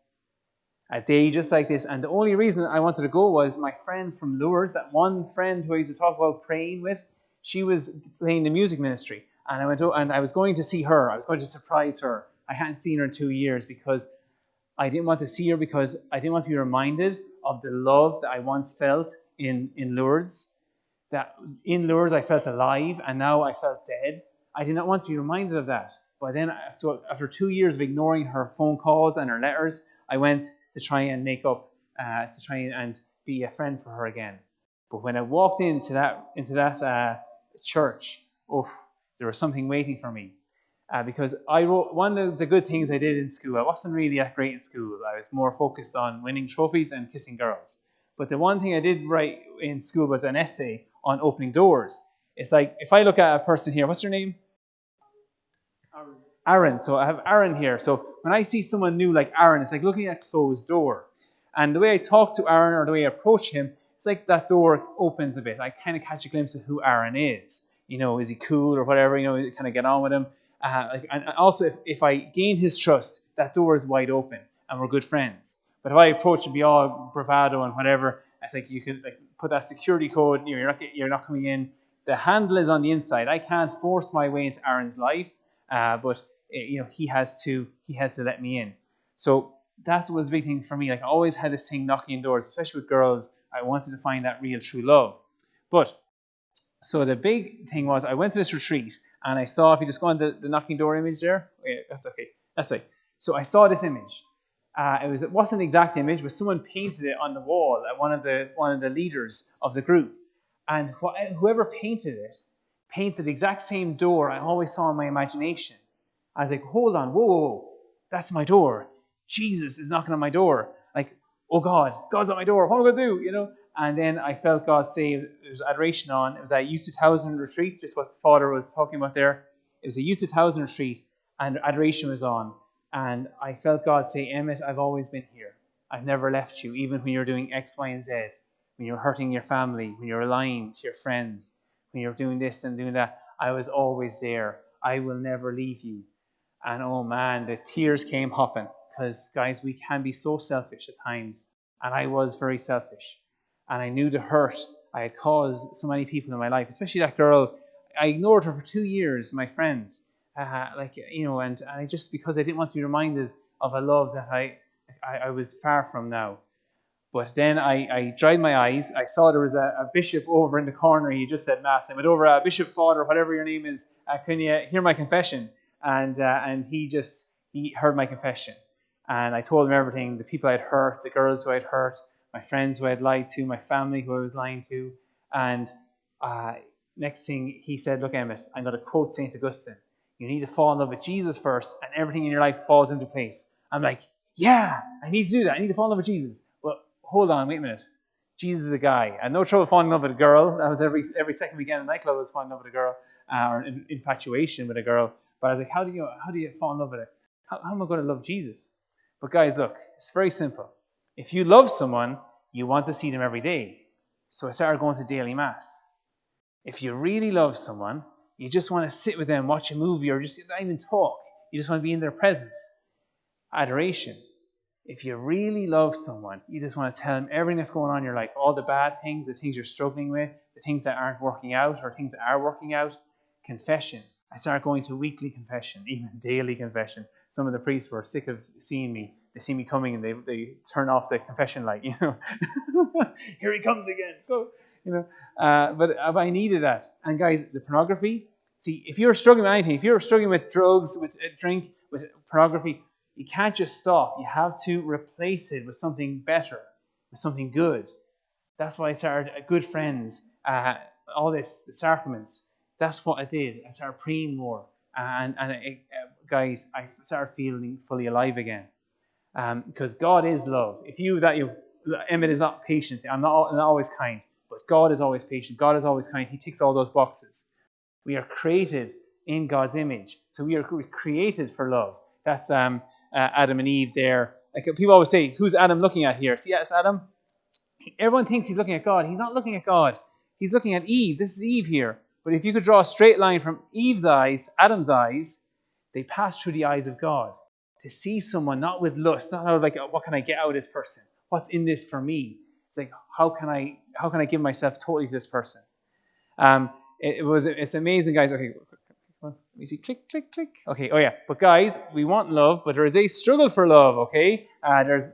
A day just like this. And the only reason I wanted to go was my friend from Lourdes, that one friend who I used to talk about praying with, she was playing the music ministry. And I was going to see her. I was going to surprise her. I hadn't seen her in 2 years because I didn't want to see her because I didn't want to be reminded of the love that I once felt in Lourdes. That in Lourdes I felt alive and now I felt dead. I did not want to be reminded of that. But then, so after 2 years of ignoring her phone calls and her letters, I went to try and make up, to try and be a friend for her again. But when I walked into that church, oh, there was something waiting for me. Because I wrote one of the good things I did in school. I wasn't really that great in school. I was more focused on winning trophies and kissing girls. But the one thing I did write in school was an essay on opening doors. It's like, if I look at a person here, what's your name? Aaron. So I have Aaron here. So when I see someone new like Aaron, it's like looking at a closed door. And the way I talk to Aaron or the way I approach him, it's like that door opens a bit. I kind of catch a glimpse of who Aaron is. Is he cool or whatever? Kind of get on with him. And also, if I gain his trust, that door is wide open and we're good friends. But if I approach and be all bravado and whatever, it's like you can like put that security code. You're not coming in. The handle is on the inside. I can't force my way into Aaron's life, but he has to let me in. So that was a big thing for me. Like I always had this thing knocking on doors, especially with girls. I wanted to find that real true love. But so the big thing was I went to this retreat and I saw, if you just go on the knocking door image there, yeah, that's okay. That's right. So I saw this image. It wasn't an exact image, but someone painted it on the wall at one of the leaders of the group. And whoever painted it painted the exact same door I always saw in my imagination. I was like, hold on, whoa, that's my door. Jesus is knocking on my door. Like, oh God, God's at my door. What am I going to do? And then I felt God say, there was adoration on. It was a Youth 2000 retreat, just what the Father was talking about there. It was a Youth 2000 retreat, and adoration was on. And I felt God say, Emmet, I've always been here. I've never left you, even when you're doing X, Y, and Z, when you're hurting your family, when you're lying to your friends, when you're doing this and doing that. I was always there. I will never leave you. And oh man, the tears came hopping, because guys, we can be so selfish at times. And I was very selfish. And I knew the hurt I had caused so many people in my life, especially that girl. I ignored her for 2 years, my friend. And I just, because I didn't want to be reminded of a love that I was far from now. But then I dried my eyes. I saw there was a bishop over in the corner. He just said Mass. I went over, Bishop Father, whatever your name is, can you hear my confession? And he heard my confession. And I told him everything, the people I'd hurt, the girls who I'd hurt, my friends who I'd lied to, my family who I was lying to. And next thing he said, look, Emmet, I'm going to quote St. Augustine. You need to fall in love with Jesus first, and everything in your life falls into place. I'm like, yeah, I need to do that. I need to fall in love with Jesus. Well, hold on, wait a minute. Jesus is a guy. I had no trouble falling in love with a girl. That was every second weekend in the nightclub I was falling in love with a girl, or infatuation with a girl. But I was like, how do you fall in love with it? How am I going to love Jesus? But guys, look, it's very simple. If you love someone, you want to see them every day. So I started going to daily Mass. If you really love someone, you just want to sit with them, watch a movie, or just not even talk. You just want to be in their presence. Adoration. If you really love someone, you just want to tell them everything that's going on in your life, all the bad things, the things you're struggling with, the things that aren't working out, or things that are working out. Confession. I started going to weekly confession, even daily confession. Some of the priests were sick of seeing me. They see me coming and they turn off the confession light. Here he comes again. Go. But I needed that. And guys, the pornography. See, if you're struggling with anything, if you're struggling with drugs, with drink, with pornography, you can't just stop. You have to replace it with something better, with something good. That's why I started good friends, all this, the sacraments. That's what I did. I started praying more. Guys, I started feeling fully alive again. Because God is love. Emmet is not patient. I'm not always kind. But God is always patient. God is always kind. He ticks all those boxes. We are created in God's image. So we are created for love. That's Adam and Eve there. Like people always say, who's Adam looking at here? See, it's Adam. Everyone thinks he's looking at God. He's not looking at God. He's looking at Eve. This is Eve here. But if you could draw a straight line from Eve's eyes, Adam's eyes, they pass through the eyes of God. To see someone not with lust, not out like, what can I get out of this person? What's in this for me? It's like, how can I give myself totally to this person? It's amazing, guys. Okay, let me see. Click, click, click. Okay, oh yeah. But guys, we want love, but there is a struggle for love, okay? There's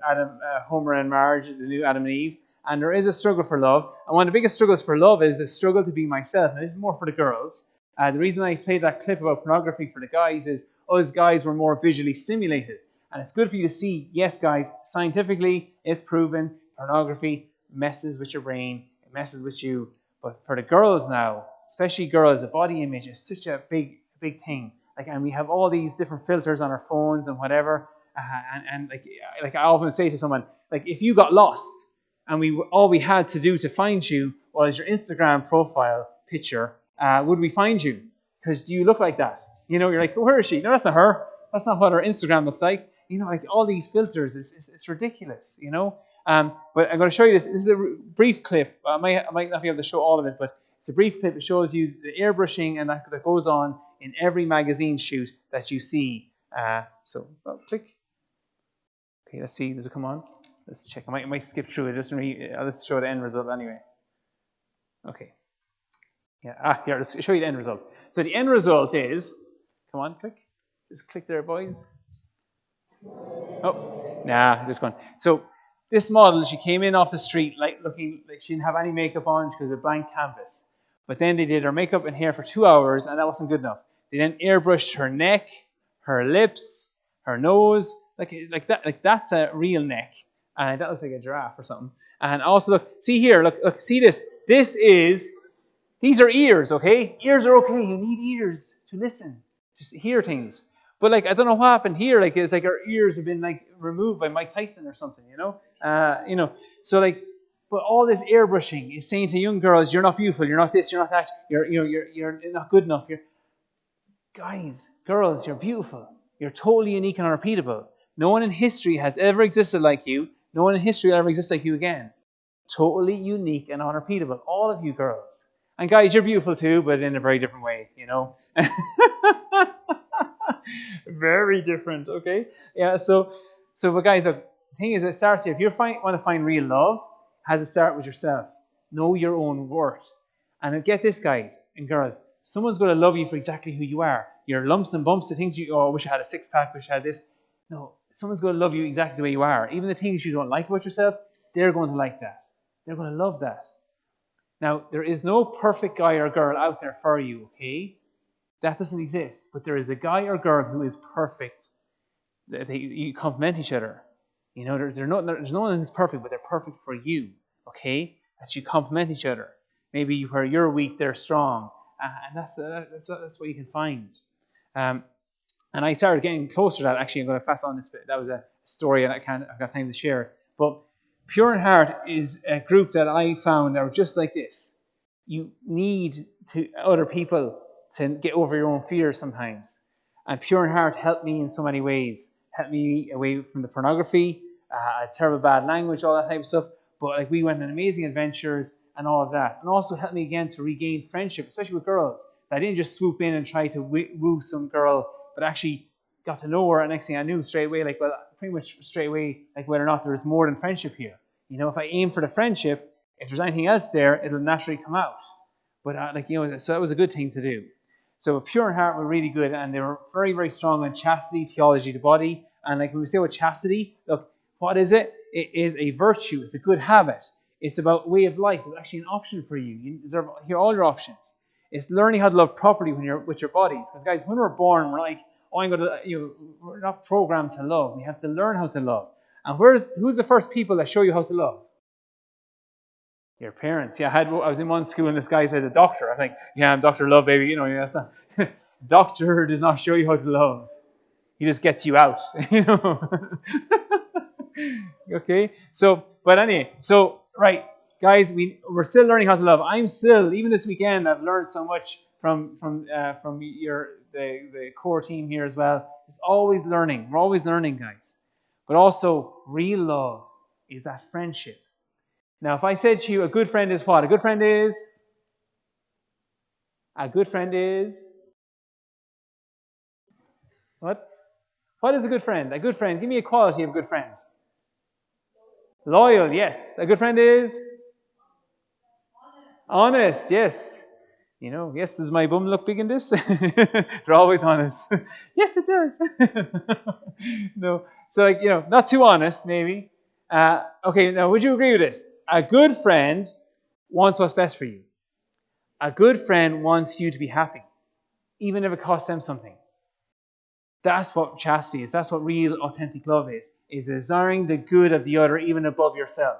Homer and Marge, the new Adam and Eve, and there is a struggle for love. And one of the biggest struggles for love is a struggle to be myself. And this is more for the girls. The reason I played that clip about pornography for the guys is us guys were more visually stimulated. And it's good for you to see, yes, guys, scientifically, it's proven pornography messes with your brain, it messes with you. But for the girls now, especially girls, the body image is such a big thing. And we have all these different filters on our phones and whatever. Like I often say to someone, like if you got lost and all we had to do to find you was your Instagram profile picture, would we find you? Because do you look like that? You're like, where is she? No, that's not her. That's not what her Instagram looks like. Like all these filters, it's ridiculous, But I'm going to show you this. This is a brief clip. I might not be able to show all of it, but it's a brief clip. It shows you the airbrushing and that goes on in every magazine shoot that you see. Click. Okay, let's see. Does it come on? Let's check. I might skip through it. Let's show the end result anyway. Okay. Yeah. Here. Let's show you the end result. So the end result is. Come on, click. Just click there, boys. Oh, nah, this one. So this model, she came in off the street like looking like she didn't have any makeup on because it was a blank canvas. But then they did her makeup and hair for 2 hours, and that wasn't good enough. They then airbrushed her neck, her lips, her nose, like that. Like that's a real neck, and that looks like a giraffe or something. And also look, see here, look, see this. These are ears, okay? Ears are okay. You need ears to listen, to hear things. But like I don't know what happened here. Like it's like our ears have been like removed by Mike Tyson or something, you know. So like, but all this airbrushing is saying to young girls, "You're not beautiful. You're not this. You're not that. You're not good enough. Guys, girls, you're beautiful. You're totally unique and unrepeatable. No one in history has ever existed like you. No one in history will ever exist like you again. Totally unique and unrepeatable. All of you girls. And guys, you're beautiful too, but in a very different way, you know. Very different, okay? Yeah, but guys, the thing is, it starts here. If you want to find real love, it has to start with yourself. Know your own worth. And get this, guys and girls, someone's going to love you for exactly who you are. Your lumps and bumps, the things I wish I had a six-pack, wish I had this. No, someone's going to love you exactly the way you are. Even the things you don't like about yourself, they're going to like that. They're going to love that. Now, there is no perfect guy or girl out there for you, okay? That doesn't exist. But there is a guy or girl who is perfect. You complement each other. You know, there's no one who's perfect, but they're perfect for you, okay? That you complement each other. Maybe where you're weak, they're strong. And that's what you can find. And I started getting closer to that. Actually, I'm going to fast on this bit. That was a story, and I've got time to share it. But Pure in Heart is a group that I found that are just like this. You need other people to get over your own fears sometimes. And Pure in Heart helped me in so many ways. Helped me away from the pornography, terrible bad language, all that type of stuff. But like we went on amazing adventures and all of that. And also helped me again to regain friendship, especially with girls. I didn't just swoop in and try to woo some girl, but actually got to know her. And next thing I knew straight away, pretty much straight away, like whether or not there is more than friendship here. You know, if I aim for the friendship, if there's anything else there, it'll naturally come out. But so that was a good thing to do. So Pure in Heart were really good, and they were very, very strong on chastity, theology, the body. And like when we say about chastity, look, what is it? It is a virtue. It's a good habit. It's about way of life. It's actually an option for you. You deserve here all your options. It's learning how to love properly when you're with your bodies. Because guys, when we're born, we're like, we're not programmed to love. We have to learn how to love. And who's the first people that show you how to love? Your parents. Yeah, I was in one school and this guy said a doctor. I'm like, yeah, I'm Dr. Love, baby. You know, that's not, doctor does not show you how to love. He just gets you out. You know. Okay. But anyway, right, guys, we're still learning how to love. I'm still, even this weekend, I've learned so much from the core team here as well. It's always learning. We're always learning, guys. But also, real love is that friendship. Now, if I said to you, a good friend is what? A good friend is what? What is a good friend? A good friend, give me a quality of a good friend. Loyal, yes. A good friend is honest, yes. You know, yes, does my bum look big in this? They're always honest. Yes, it does. No, so not too honest, maybe. Okay, now would you agree with this? A good friend wants what's best for you. A good friend wants you to be happy, even if it costs them something. That's what chastity is. That's what real, authentic love is desiring the good of the other even above yourself.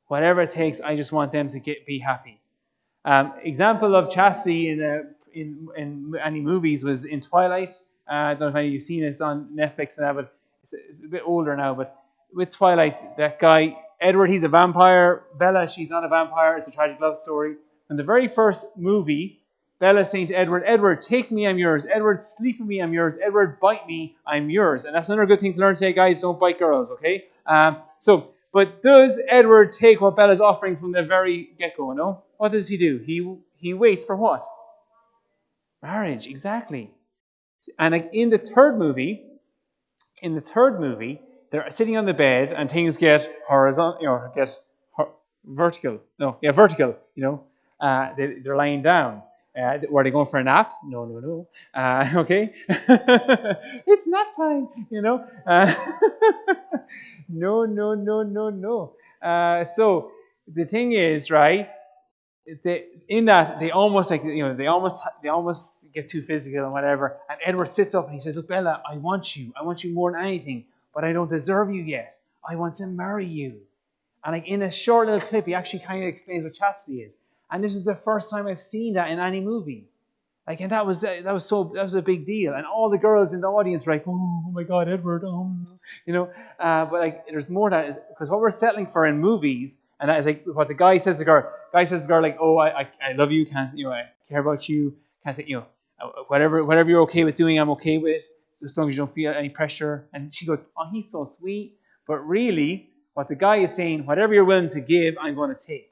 Whatever it takes, I just want them to be happy. Example of chastity in any movies was in Twilight. I don't know if any of you've seen it. It's on Netflix now, but it's a bit older now. But with Twilight, that guy, Edward, he's a vampire. Bella, she's not a vampire. It's a tragic love story. And the very first movie, Bella saying to Edward, Edward, take me, I'm yours. Edward, sleep with me, I'm yours. Edward, bite me, I'm yours. And that's another good thing to learn today, guys. Don't bite girls, okay? But does Edward take what Bella's offering from the very get-go, no? What does he do? He waits for what? Marriage, exactly. And like in the third movie, they're sitting on the bed and things get horizontal, vertical. No, yeah, vertical. They're lying down. Were they going for a nap? No, no, no. Okay, it's nap time. No, no, no, no, no. So the thing is, right? In that they almost they almost get too physical and whatever. And Edward sits up and he says, "Look, Bella, I want you more than anything, but I don't deserve you yet. I want to marry you." And like in a short little clip, he actually kind of explains what chastity is. And this is the first time I've seen that in any movie. Like, and that was a big deal. And all the girls in the audience were like, "Oh my God, Edward!" But like, there's more to that, because what we're settling for in movies, and that is like what the guy says to the girl. Guy says to the girl, like, "Oh, I love you, can't I care about you, can't whatever you're okay with doing, I'm okay with, as long as you don't feel any pressure." And she goes, "Oh, he's so sweet." But really, what the guy is saying, whatever you're willing to give, I'm going to take.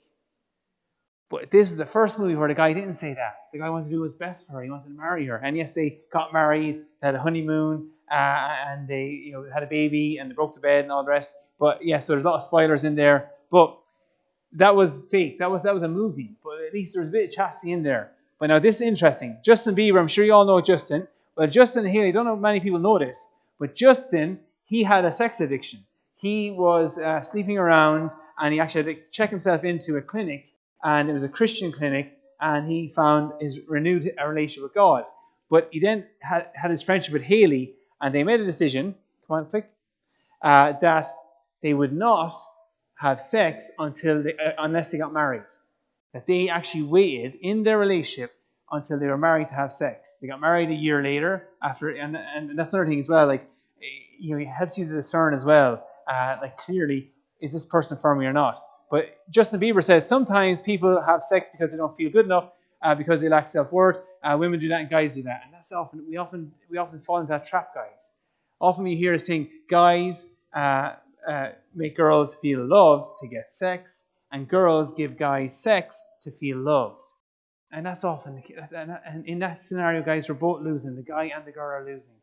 But this is the first movie where the guy didn't say that. The guy wanted to do his best for her. He wanted to marry her. And yes, they got married, they had a honeymoon, and they had a baby, and they broke the bed and all the rest. But yeah, so there's a lot of spoilers in there. But that was fake. That was a movie. But at least there was a bit of chastity in there. But now this is interesting. Justin Bieber, I'm sure you all know Justin. But Justin here, I don't know if many people know this, but Justin, he had a sex addiction. He was sleeping around, and he actually had to check himself into a clinic, and it was a Christian clinic, and he found his renewed relationship with God. But he then had his friendship with Haley, and they made a decision, come on, click, that they would not have sex unless they got married. That they actually waited in their relationship until they were married to have sex. They got married a year later after, and that's another thing as well. Like, it helps you to discern as well. Like, clearly, is this person for me or not? But Justin Bieber says sometimes people have sex because they don't feel good enough, because they lack self-worth. Women do that and guys do that, and that's often we often fall into that trap, guys. Often you hear us saying guys make girls feel loved to get sex, and girls give guys sex to feel loved. And that's often, and in that scenario, guys, we're both losing. The guy and the girl are losing.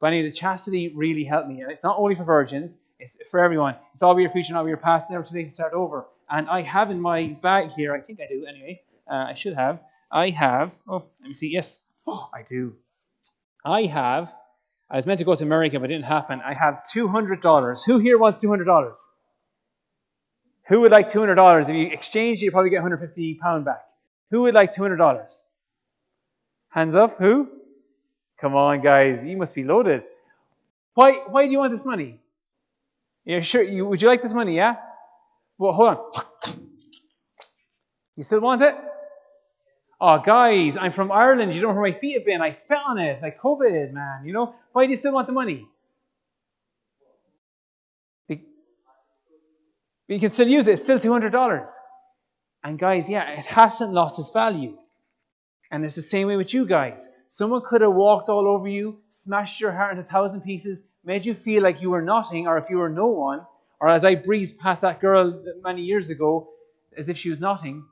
But anyway, the chastity really helped me. And it's not only for virgins, it's for everyone. It's all be your future, not be your past, never too late to start over. And I have in my bag here, I think I do anyway, I should have, let me see, yes, I do. I was meant to go to America, but it didn't happen. I have $200. Who here wants $200? Who would like $200? If you exchange it, you probably get £150 back. Who would like $200? Hands up. Who? Come on, guys. You must be loaded. Why do you want this money? Yeah, sure. Would you like this money, yeah? Well, hold on. You still want it? Oh, guys, I'm from Ireland. You don't know where my feet have been. I spit on it. Like COVID, man. Why do you still want the money? You can still use it. It's still $200. And guys, yeah, it hasn't lost its value. And it's the same way with you guys. Someone could have walked all over you, smashed your heart into 1,000 pieces, made you feel like you were nothing, or if you were no one, or as I breezed past that girl many years ago, as if she was nothing.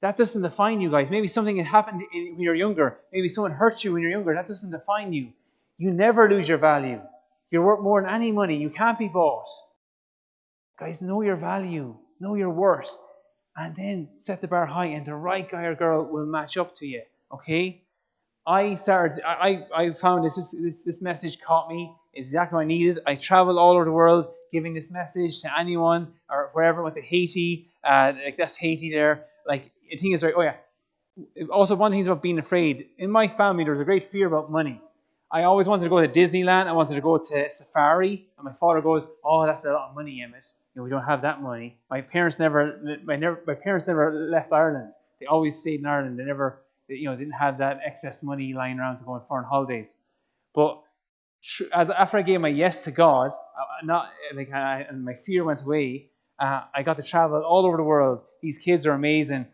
That doesn't define you, guys. Maybe something had happened when you were younger. Maybe someone hurt you when you're younger. That doesn't define you. You never lose your value. You're worth more than any money. You can't be bought. Guys, know your value. Know your worth. And then set the bar high, and the right guy or girl will match up to you. Okay? I found this message caught me. It's exactly what I needed. I traveled all over the world giving this message to anyone or wherever. Went to Haiti. Like, that's Haiti there. Like, the thing is, right? Oh yeah. Also, one thing is about being afraid. In my family, there was a great fear about money. I always wanted to go to Disneyland. I wanted to go to Safari, and my father goes, "Oh, that's a lot of money, Emmet. We don't have that money." My parents never left Ireland. They always stayed in Ireland. They never, didn't have that excess money lying around to go on foreign holidays. But after I gave my yes to God, and my fear went away, I got to travel all over the world. These kids are amazing.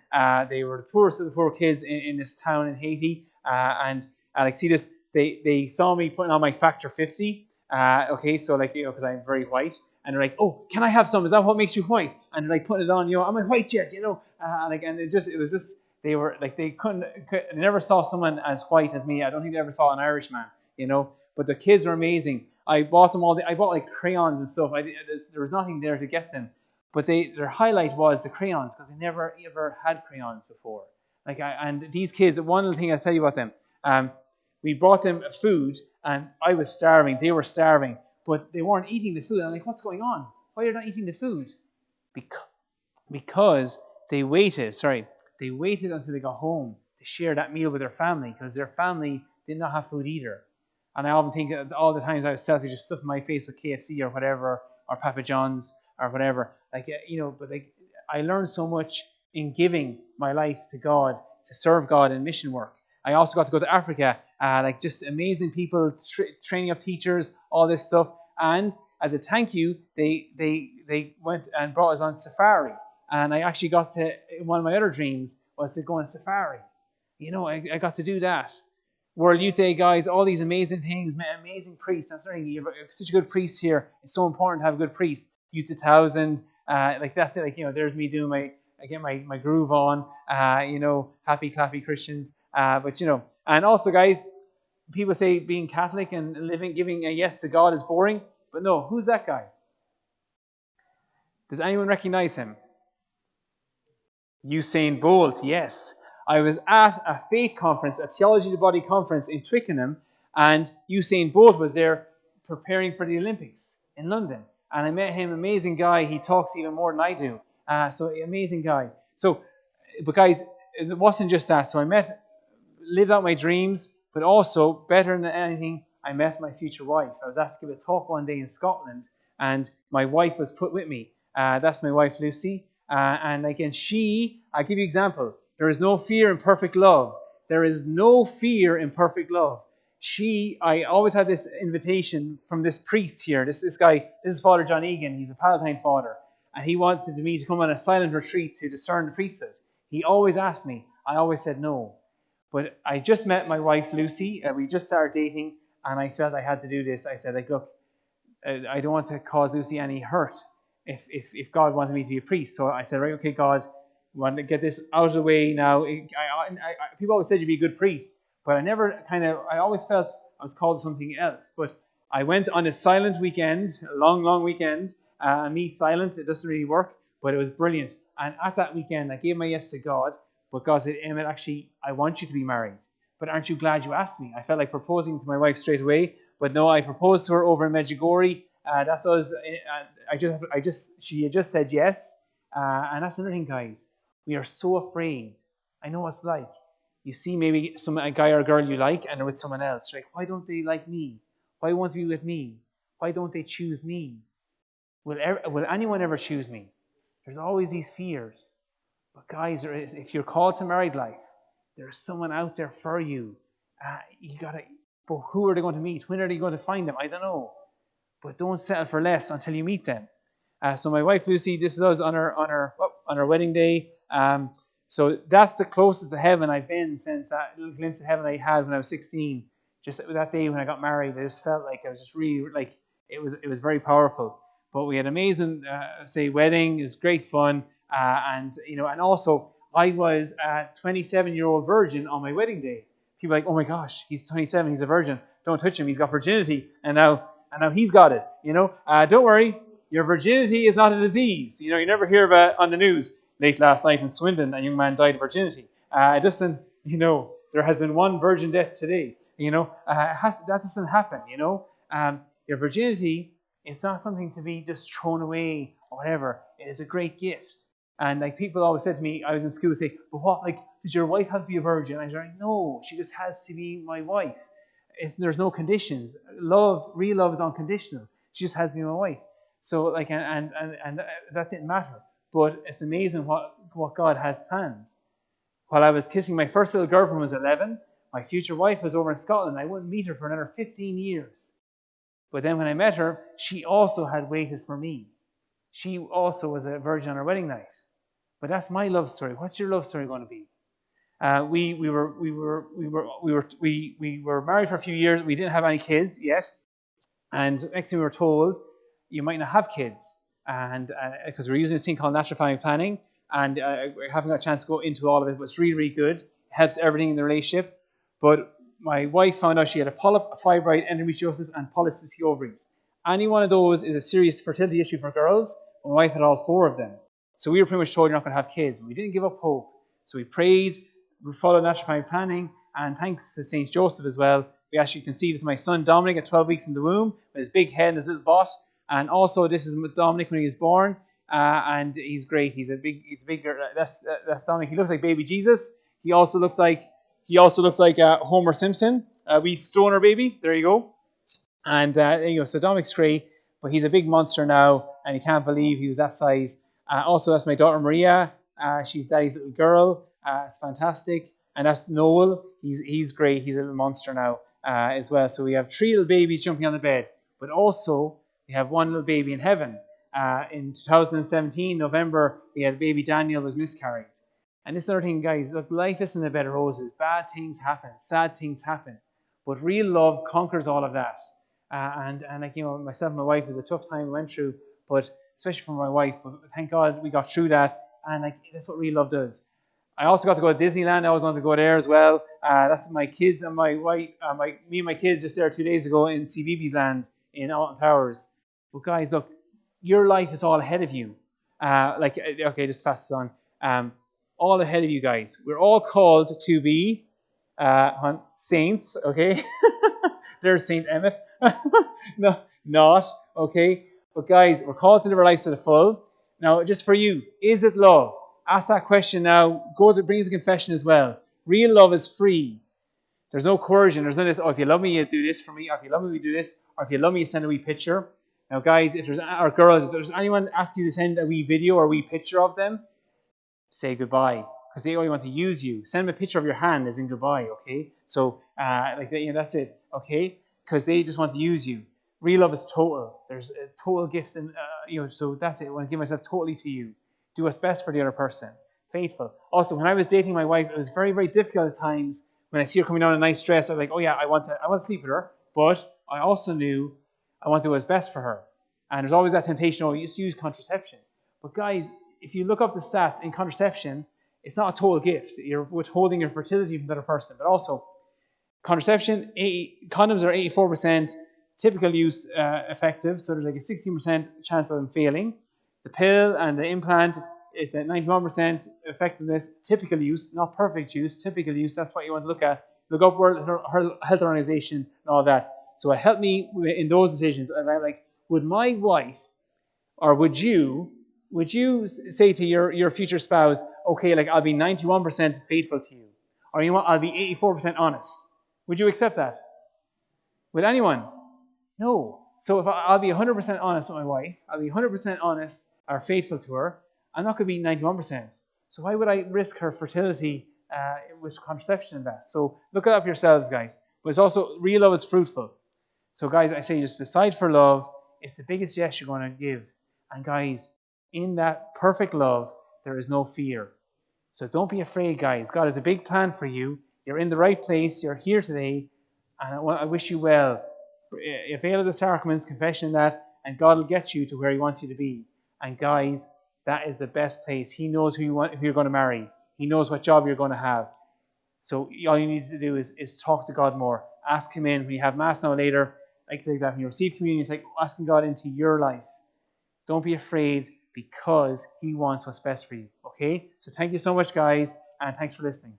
They were the poorest of the poor kids in this town in Haiti. And like, see this, they saw me putting on my factor 50. Okay, so because I'm very white. And they're like, "Oh, can I have some? Is that what makes you white?" And they're like putting it on, "I'm a white yet, and it was just, they were like, they never saw someone as white as me. I don't think they ever saw an Irishman, But the kids are amazing. I bought them all. I bought like crayons and stuff. There was nothing there to get them, but their highlight was the crayons because they never ever had crayons before. And these kids, one little thing I'll tell you about them. We brought them food, and I was starving. They were starving, but they weren't eating the food. I'm like, what's going on? Why are you not eating the food? Because they waited. Sorry, they waited until they got home to share that meal with their family because their family did not have food either. And I often think all the times I was selfish, just stuffing my face with KFC or whatever, or Papa John's or whatever. But I learned so much in giving my life to God, to serve God in mission work. I also got to go to Africa, just amazing people, training up teachers, all this stuff. And as a thank you, they went and brought us on safari. And I actually got to, one of my other dreams was to go on safari. I got to do that. World Youth Day, guys, all these amazing things, amazing priests. I'm sorry, you have such a good priest here. It's so important to have a good priest. Youth 2000, that's it. There's me doing I get my groove on. Happy clappy Christians. And also, guys, people say being Catholic and giving a yes to God is boring, but no. Who's that guy? Does anyone recognize him? Usain Bolt, yes. I was at a faith conference, a Theology of the Body conference in Twickenham, and Usain Bolt was there preparing for the Olympics in London. And I met him, amazing guy. He talks even more than I do. So amazing guy. But guys, it wasn't just that. So lived out my dreams, but also, better than anything, I met my future wife. I was asked to give a talk one day in Scotland, and my wife was put with me. That's my wife, Lucy. And again, I'll give you an example. There is no fear in perfect love. There is no fear in perfect love. I always had this invitation from this priest here. This guy, this is Father John Egan. He's a Palatine father. And he wanted me to come on a silent retreat to discern the priesthood. He always asked me. I always said no. But I just met my wife, Lucy. We just started dating, and I felt I had to do this. I said, look, I don't want to cause Lucy any hurt if God wanted me to be a priest. So I said, right, okay, God, we want to get this out of the way now. People always said you'd be a good priest, but I always felt I was called to something else. But I went on a silent weekend, a long, long weekend. Me silent, it doesn't really work, but it was brilliant. And at that weekend, I gave my yes to God, but God said, Emmet, actually, I want you to be married. But aren't you glad you asked me? I felt like proposing to my wife straight away, but no, I proposed to her over in Medjugorje. That's what she had just said yes. And that's another thing, guys. We are so afraid. I know what it's like. You see maybe a guy or a girl you like, and they're with someone else. Like, why don't they like me? Why won't they be with me? Why don't they choose me? Will anyone ever choose me? There's always these fears. But guys, if you're called to married life, there's someone out there for you. But who are they going to meet? When are they going to find them? I don't know. But don't settle for less until you meet them. So my wife Lucy, this is us on our wedding day. So that's the closest to heaven I've been since that little glimpse of heaven I had when I was 16. Just that day when I got married, I just felt like I was just really it was very powerful. But we had an amazing wedding. It was great fun, and also I was a 27-year-old virgin on my wedding day. People are like, oh my gosh, he's 27, he's a virgin. Don't touch him, he's got virginity, and now he's got it. Don't worry, your virginity is not a disease. You never hear about on the news. Late last night in Swindon, a young man died of virginity. It doesn't, there has been one virgin death today. That doesn't happen. Your virginity is not something to be just thrown away or whatever. It is a great gift. And people always said to me, I was in school, say, but what, does your wife have to be a virgin? I was like, no, she just has to be my wife. There's no conditions. Real love is unconditional. She just has to be my wife. So and that didn't matter. But it's amazing what God has planned. While I was kissing my first little girlfriend when I was 11, my future wife was over in Scotland. I wouldn't meet her for another 15 years. But then when I met her, she also had waited for me. She also was a virgin on her wedding night. But that's my love story. What's your love story going to be? We were married for a few years. We didn't have any kids yet, and next thing we were told, you might not have kids, and because we're using this thing called natural family planning, and we haven't got a chance to go into all of it, but it's really, really good. It helps everything in the relationship. But my wife found out she had a polyp, a fibroid, endometriosis, and polycystic ovaries. Any one of those is a serious fertility issue for girls. My wife had all 4 of them. So we were pretty much told you're not going to have kids. We didn't give up hope. So we prayed, we followed natural family planning, and thanks to St. Joseph as well, we actually conceived my son Dominic at 12 weeks in the womb with his big head and his little butt. And also, this is Dominic when he was born, and he's great. He's a big. That's Dominic. He looks like baby Jesus. He also looks like Homer Simpson. We stoner baby. There you go. And there you go. So Dominic's great, but he's a big monster now, and he can't believe he was that size. Also, that's my daughter Maria. She's daddy's little girl. It's fantastic. And that's Noel. He's great. He's a little monster now as well. So we have 3 little babies jumping on the bed, but also we have 1 little baby in heaven. In 2017, November, we had baby Daniel was miscarried. And this other thing, guys, look, life isn't a bed of roses. Bad things happen. Sad things happen. But real love conquers all of that. And like, you know, myself and my wife, it was a tough time we went through, but especially for my wife, but thank God we got through that. And like, that's what real love does. I also got to go to Disneyland. I always wanted to go there as well. That's my kids and my wife, me and my kids just there 2 days ago in CBeebies Land in Alton Towers. But guys, look, your life is all ahead of you. Okay, just pass this on. All ahead of you guys. We're all called to be saints, okay? There's Saint Emmet. No, not, okay? But guys, we're called to live our lives to the full. Now, just for you, is it love? Ask that question now. Bring it to confession as well. Real love is free. There's no coercion. There's no this, oh, if you love me, you do this for me. Or if you love me, you do this. Or if you love me, you send a wee picture. Now, guys, or girls, if there's anyone asking you to send a wee video or a wee picture of them, say goodbye, because they only want to use you. Send them a picture of your hand as in goodbye, okay? So, that's it, okay? Because they just want to use you. Real love is total. There's total gifts, and so that's it. I want to give myself totally to you. Do what's best for the other person. Faithful. Also, when I was dating my wife, it was very, very difficult at times. When I see her coming down in a nice dress, I'm like, oh yeah, I want to sleep with her. But I also knew I want to do what's best for her. And there's always that temptation, oh, you just use contraception. But guys, if you look up the stats in contraception, it's not a total gift. You're withholding your fertility from the other person. But also, contraception, condoms are 84% typical use effective, so there's like a 16% chance of them failing. The pill and the implant is at 91% effectiveness, typical use, not perfect use, typical use. That's what you want to look at. Look up World Health Organization and all that. So it helped me in those decisions. And I'm like, would my wife, or would you say to your future spouse, okay, like I'll be 91% faithful to you, or you know what, I'll be 84% honest? Would you accept that? Would anyone? No. So if I'll be 100% honest with my wife, I'll be 100% honest or faithful to her, I'm not going to be 91%. So why would I risk her fertility with contraception and that? So look it up yourselves, guys. But it's also, real love is fruitful. So guys, I say just decide for love. It's the biggest yes you're going to give. And guys, in that perfect love, there is no fear. So don't be afraid, guys. God has a big plan for you. You're in the right place. You're here today. And I wish you well. Avail of the sacraments, confession that, and God will get you to where He wants you to be. And guys, that is the best place. He knows who you're going to marry. He knows what job you're going to have. So all you need to do is talk to God more. Ask Him in. When you have Mass now later, like that, when you receive communion, it's like asking God into your life. Don't be afraid, because He wants what's best for you. Okay? So thank you so much, guys, and thanks for listening.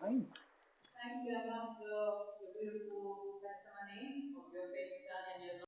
Time.